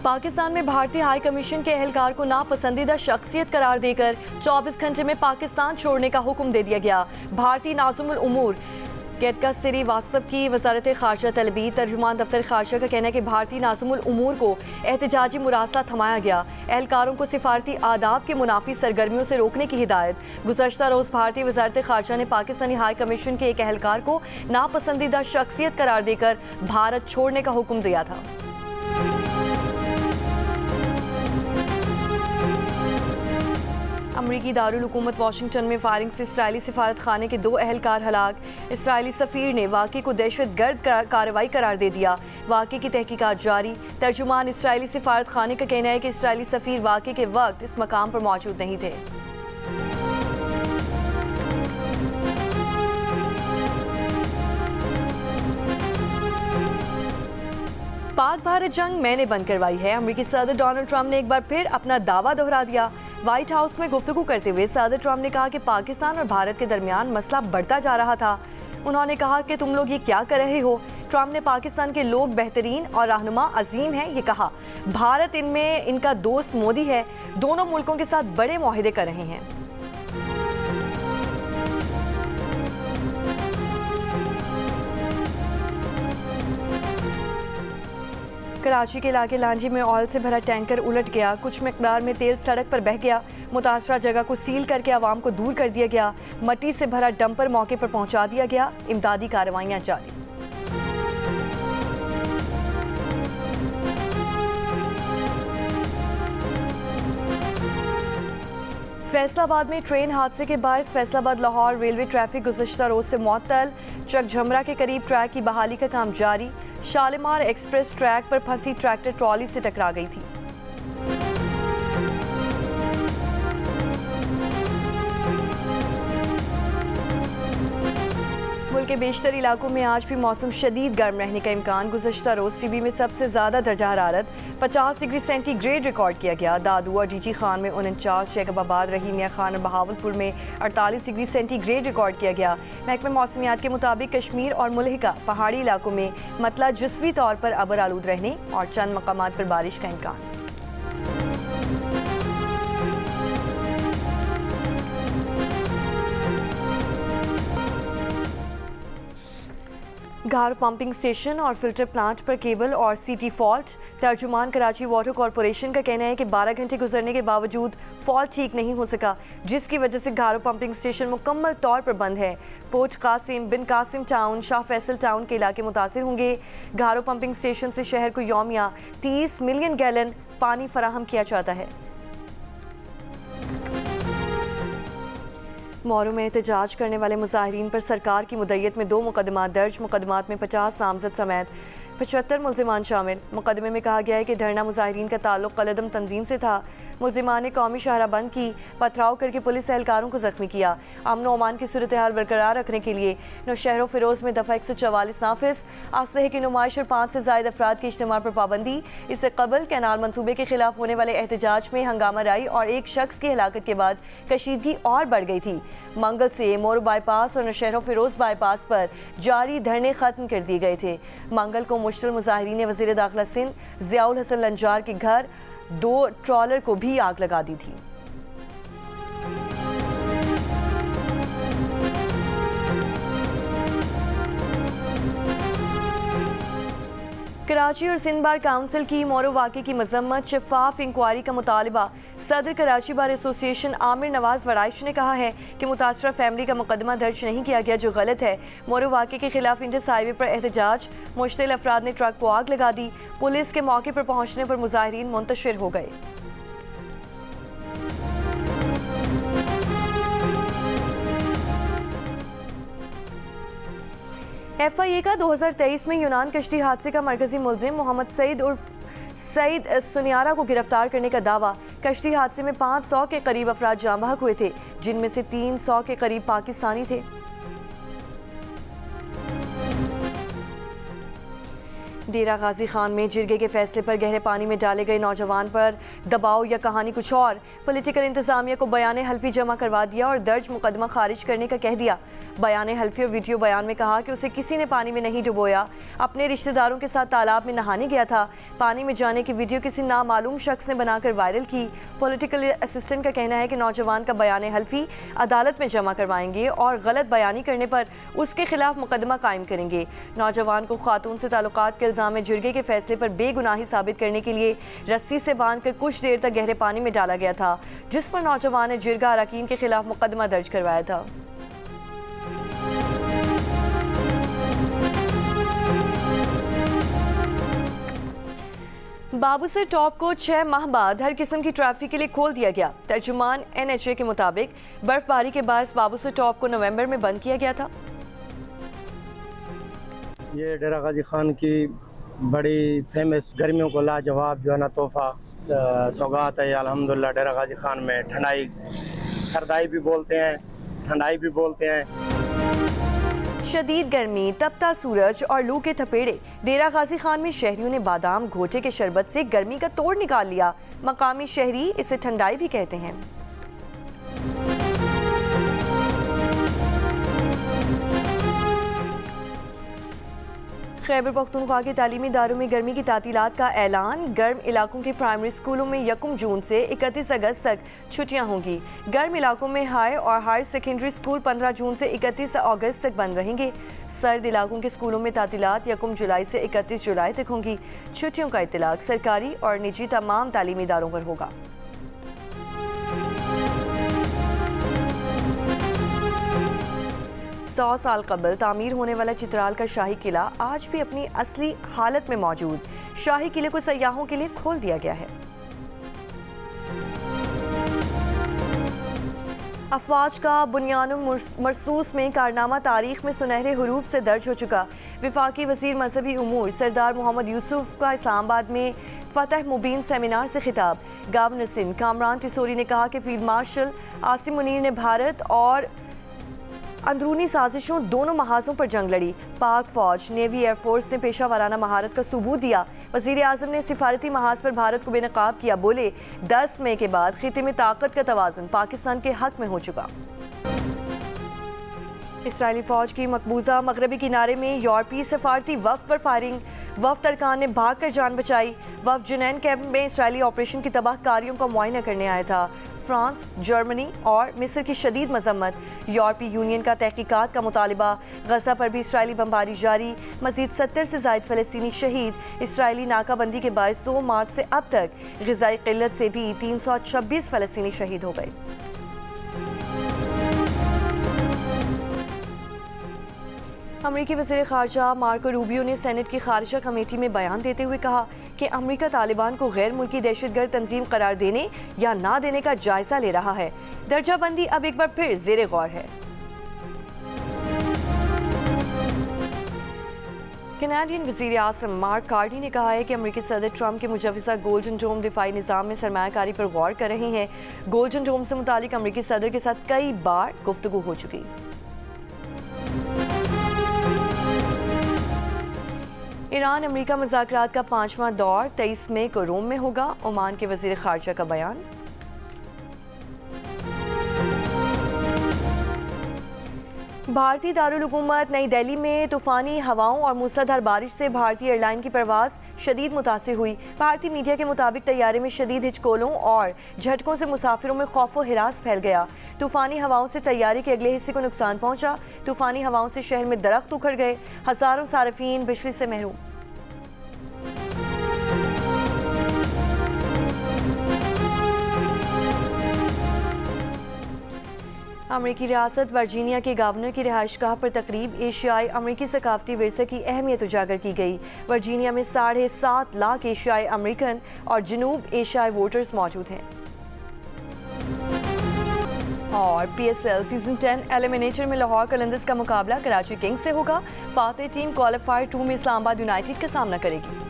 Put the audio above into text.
पाकिस्तान में भारतीय high commission के एहलकार को नापसंदीदा शख्सियत करार देकर 24 घंटे में पाकिस्तान छोड़ने का हुक्म दे दिया गया। भारतीय नाज़िमुल उमूर कैदका श्रीवास्तव की वजारत खारजा तलबी तर्जुमान दफ्तर खारजा का कहना है कि भारतीय नाज़िमुल उमूर को एहतजाजी मुरासला थमाया गया। एहलकारों को सिफारती आदाब के मुनाफी सरगर्मियों से रोकने की हिदायत। गुज़श्ता रोज़ भारतीय वजारत खारजा ने पाकिस्तानी हाई कमीशन के एक एहलकार को नापसंदीदा शख्सियत करार देकर भारत छोड़ने का हुक्म दिया था। अमरीकी दारुल हुकूमत वाशिंगटन में फायरिंग से इसराइली सिफारत खाने के 2 एहलकार हलाक। इसराइली सफ़ीर ने वाक़े को दहशतगर्द कार्रवाई करार दे दिया। वाक़े की तहकीकात जारी। तर्जुमान इसराइली सिफारत खाने का कहना है कि इसराइली सफ़ीर वाक़े के वक्त इस मकाम पर मौजूद नहीं थे। पाक भारत जंग मैंने बंद करवाई है। अमरीकी सदर डोनाल्ड ट्रंप ने एक बार फिर अपना दावा दोहरा दिया। व्हाइट हाउस में गुफ्तगू करते हुए सदर ट्रंप ने कहा कि पाकिस्तान और भारत के दरमियान मसला बढ़ता जा रहा था। उन्होंने कहा कि तुम लोग ये क्या कर रहे हो। ट्रंप ने पाकिस्तान के लोग बेहतरीन और रहनुमा अजीम हैं ये कहा। भारत इनमें इनका दोस्त मोदी है। दोनों मुल्कों के साथ बड़े मुआहदे कर रहे हैं। कराची के इलाके लांजी में ऑयल से भरा टैंकर उलट गया। कुछ मिकदार में तेल सड़क पर बह गया। मुतासरा जगह को सील करके आवाम को दूर कर दिया गया। मट्टी से भरा डंपर मौके पर पहुंचा दिया गया। इमदादी कार्रवाइयां जारी। फैसलाबाद में ट्रेन हादसे के बायस फैसलाबाद लाहौर रेलवे ट्रैफिक गुज़श्ता रोज से मुअत्तल। चक झमरा के करीब ट्रैक की बहाली का काम जारी। शालीमार एक्सप्रेस ट्रैक पर फंसी ट्रैक्टर ट्रॉली से टकरा गई थी। मुल्क के बेशतर इलाकों में आज भी मौसम शदीद गर्म रहने का इम्कान। गुज़श्ता रोज सीबी में सबसे ज़्यादा दर्जा हरारत 50 डिग्री सेंटीग्रेड रिकॉर्ड किया गया। दादुआ डीजी खान में 49, जैकबाबाद, रहीमिया खान और बहावलपुर में 48 डिग्री सेंटीग्रेड रिकॉर्ड किया गया। महकमे मौसमियात के मुताबिक कश्मीर और मुल्हिका पहाड़ी इलाकों में मतला जुज़वी तौर पर अबर आलूद रहने और चंद मकामात पर बारिश का इम्कान। घार पंपिंग स्टेशन और फिल्टर प्लांट पर केबल और सीटी फॉल्ट। तर्जुमान कराची वाटर कॉरपोरेशन का कहना है कि 12 घंटे गुजरने के बावजूद फॉल्ट ठीक नहीं हो सका, जिसकी वजह से घारो पंपिंग स्टेशन मुकम्मल तौर पर बंद है। पोर्ट कासिम, बिन कासिम टाउन, शाह फैसल टाउन के इलाके मुतासिर होंगे। घारो पंपिंग स्टेशन से शहर को यौमिया 30 मिलियन गैलन पानी फराहम किया जाता है। मौरू में एहतजाज करने वाले मुजाहिरीन पर सरकार की मुद्दत में 2 मुकदमात दर्ज। मुकदमात में 50 नामजद समेत 75 मुल्जिमान शामिल। मुकदमे में कहा गया है कि धरना मुजाहिरीन का ताल्लुक कलदम तंजीम से था। मुल्जिमान ने कौमी शाहरा बंद की, पथराव करके पुलिस एहलकारों को जख्मी किया। अमन अमान की सूरत हाल बरकरार रखने के लिए नौशहर फिरोज में दफ़ा 144 नाफिज। असलहे की नुमाइश और 5 से ज़ायद अफराद के इज्तिमा पर पाबंदी। इससे कबल कैनाल मनसूबे के खिलाफ होने वाले एहतजाज में हंगामा राई और एक शख्स की हलाकत के बाद कशीदगी और बढ़ गई थी। मंगल से मोरू बाईपास और नौशहर फिरोज बाईपास पर जारी धरने खत्म कर दिए गए थे। मंगल को मुश्तल मुजाहिरीन ने वज़ीर दाखिला सिंध ज़ियाउल हसन लंजार के घर 2 ट्रॉलर को भी आग लगा दी थी। कराची और सिंध बार काउंसिल की मोरू वाक़े की मजम्मत, शफाफ इंक्वायरी का मुतालबा। सदर कराची बार एसोसिएशन आमिर नवाज वराइश ने कहा है कि मुतासरा फैमिली का मुकदमा दर्ज नहीं किया गया, जो गलत है। मोरू वाक़े के खिलाफ इंडस हाईवे पर एहतजाज। मुश्तिल अफराद ने ट्रक को आग लगा दी। पुलिस के मौके पर पहुंचने पर मुजाहिरीन मुंतशिर हो गए। FIA का 2023 में यूनान कश्ती हादसे का मरकजी मुल्जिम मोहम्मद सईद उर्फ सईद सुनियारा को गिरफ्तार करने का दावा। कश्ती हादसे में 500 के करीब अफराद जाँ बहक हुए थे, जिनमें से 300 के करीब पाकिस्तानी थे। डेरा गाजी खान में जिरगे के फैसले पर गहरे पानी में डाले गए नौजवान पर दबाव या कहानी कुछ और। पॉलिटिकल इंतजामिया को बयान हल्फी जमा करवा दिया और दर्ज मुकदमा खारिज करने का कह दिया। बयान हल्फी और वीडियो बयान में कहा कि उसे किसी ने पानी में नहीं डुबोया, अपने रिश्तेदारों के साथ तालाब में नहाने गया था। पानी में जाने की वीडियो किसी नामालूम शख्स ने बनाकर वायरल की। पॉलिटिकल असिस्टेंट का कहना है कि नौजवान का बयान हल्फी अदालत में जमा करवाएंगे और गलत बयानी करने पर उसके खिलाफ मुकदमा कायम करेंगे। नौजवान को खातून से ताल्लुकात के इल्जाम में जिरगे के फैसले पर बेगुनाही साबित करने के लिए रस्सी से बांधकर कुछ देर तक गहरे पानी में डाला गया था, जिस पर नौजवान ने जिरगा अरकान के खिलाफ मुकदमा दर्ज करवाया था। बाबूसर टॉप को 6 माह बाद हर किस्म की ट्रैफिक के लिए खोल दिया गया। तर्जुमान NHA के मुताबिक बर्फबारी के बायस बाबूसर टॉप को नवंबर में बंद किया गया था। ये डेरा गाजी खान की बड़ी फेमस गर्मियों को लाजवाब जो है ना तोहफा सौगात है अल्हम्दुलिल्लाह। डेरा गाजी खान में ठंडाई, सरदाई भी बोलते हैं, ठंडाई भी बोलते हैं। शदीद गर्मी, तपता सूरज और लू के थपेड़े। डेरा गाजी खान में शहरियों ने बादाम घोटे के शरबत से गर्मी का तोड़ निकाल लिया। मकामी शहरी इसे ठंडाई भी कहते हैं। खैबर पख्तूनख्वा के तालीमी इदारों में गर्मी की तातीलात का ऐलान। गर्म इलाकों के प्राइमरी स्कूलों में 1 जून से 31 अगस्त तक छुट्टियां होंगी। गर्म इलाकों में हाई और हायर सेकेंडरी स्कूल 15 जून से 31 अगस्त तक बंद रहेंगे। सर्द इलाकों के स्कूलों में तातीलात 1 जुलाई से 31 जुलाई तक होंगी। छुट्टियों का इतलाक सरकारी और निजी तमाम तालीमी इदारों पर होगा। सौ साल कबल तामीर होने वाला चित्राल का शाही किला आज भी अपनी असली हालत में मौजूद। शाही किले को सयाहों के लिए खोल दिया गया है। अफवाज का बुनियानुल मरसूस में कारनामा तारीख में सुनहरे हरूफ से दर्ज हो चुका। विफाकी वजीर मजहबी उमूर सरदार मोहम्मद यूसुफ का इस्लामाबाद में फतह मुबीन सेमिनार से खिताब। गवर्नर सिंध कामरान टिसोरी ने कहा कि फील्ड मार्शल आसिम मुनीर ने भारत और अंदरूनी साजिशों दोनों महाजों पर जंग लड़ी। पाक फौज, नेवी, एयरफोर्स ने पेशा वाराना महारत का सबूत दिया। वज़ीर आज़म ने सिफारती महाज पर भारत को बेनकाब किया। बोले 10 मई के बाद खिते में ताकत का तवाज़ुन पाकिस्तान के हक में हो चुका। इसराइली फौज की मकबूजा मगरबी किनारे में यूरोपीय सफारती वफ़द पर फायरिंग। वफ़द अरकान ने भागकर जान बचाई। वफ़द जुनैन कैंप में इसराइली ऑपरेशन की तबाहकारियों का मुआयना करने आया था। फ्रांस, जर्मनी और मिस्र की शदीद मजम्मत। यूरोपीय यूनियन का तहकीकात का मुतालिबा। गजा पर भी इसराइली बमबारी जारी। मजीद 70 से ज़ायद फ़लस्तीनी शहीद। इसराइली नाकाबंदी के बायस 2 मार्च से अब तक ग़िज़ाई क़िल्लत से भी 326 फ़लस्तीनी शहीद हो गए। अमरीकी वज़ीर ख़ारजा मार्को रूबियो ने सेनेट की ख़ारजा कमेटी में बयान देते हुए कहा कि अमरीका तालिबान को गैर मुल्की दहशतगर्द तंजीम करार देने या ना देने का जायजा ले रहा है। दर्जाबंदी अब एक बार फिर ज़ेरे गौर है। कनाडियन वज़ीर आज़म मार्क कार्नी ने कहा है कि अमरीकी सदर ट्रंप के मुजवज़ा गोल्डन डोम दिफाई निज़ाम में सरमायाकारी पर गौर कर रहे हैं। गोल्डन डोम से मुतालिक अमरीकी सदर के साथ कई बार गुफ्तगू हो चुकी। ईरान अमरीका मुज़ाकरात का 5वां दौर 23 मई को रोम में होगा। ओमान के वज़ीर ख़ारजा का बयान। भारतीय दारुल हुकूमत नई दिल्ली में तूफ़ानी हवाओं और मूसलाधार बारिश से भारतीय एयरलाइन की परवाज़ शदीद मुतासिर हुई। भारतीय मीडिया के मुताबिक तैयारे में शदीद हिचकोलों और झटकों से मुसाफिरों में खौफ व हिरास फैल गया। तूफ़ानी हवाओं से तैयारी के अगले हिस्से को नुकसान पहुंचा। तूफ़ानी हवाओं से शहर में दरख्त उखड़ गए। हज़ारों सार्फिन बिजली से महरूम। अमरीकी रियासत वर्जीनिया के गवर्नर की रिहाइशगाह पर तकरीब। एशियाई अमरीकी सकाफती विरसे की अहमियत उजागर की गई। वर्जीनिया में 7.5 लाख एशियाई अमरीकन और जनूब एशियाई वोटर्स मौजूद हैं। और PSL सीजन 10 एलिमिनेटर में लाहौर कलंदर्स का मुकाबला कराची किंग्स से होगा। फातेह टीम क्वालिफायर 2 में इस्लामाबाद यूनाइटेड का सामना करेगी।